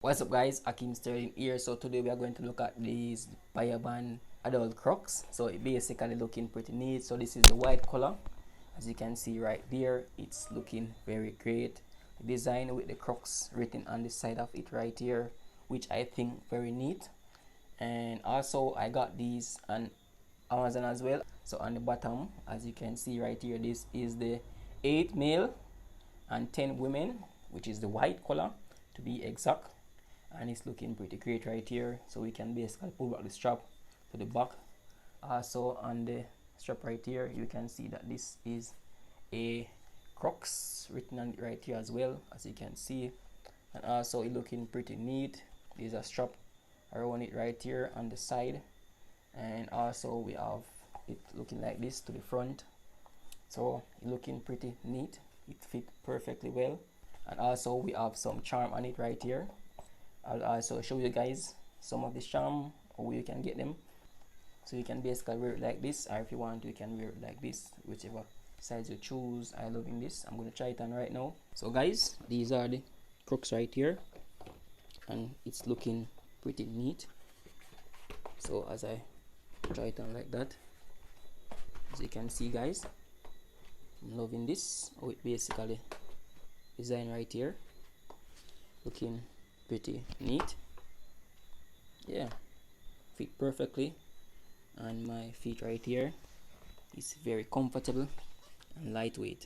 What's up guys, Ackeem Sterling here. So today we are going to look at these Bayaband adult Crocs. So it basically looking pretty neat. So this is the white color. As you can see right there, it's looking very great. Design with the Crocs written on the side of it right here, which I think very neat. And also I got these on Amazon as well. So on the bottom, as you can see right here, this is the 8 male and 10 women, which is the white color to be exact, and it's looking pretty great right here. So we can basically pull back the strap to the back. Also on the strap right here, you can see that this is a Crocs written on it right here as well, as you can see. And also it looking pretty neat. There's a strap around it right here on the side, and also we have it looking like this to the front. So it looking pretty neat. It fit perfectly well. And also we have some charm on it right here. I'll also show you guys some of the charm or where you can get them. So you can basically wear it like this, or if you want you can wear it like this, whichever size you choose. I loving this. I'm gonna try it on right now. So guys, these are the Crocs right here, and it's looking pretty neat. So as I try it on like that, as you can see guys, I'm loving this. Oh, it basically design right here, looking pretty neat. Yeah, fit perfectly on my feet right here. It's very comfortable and lightweight.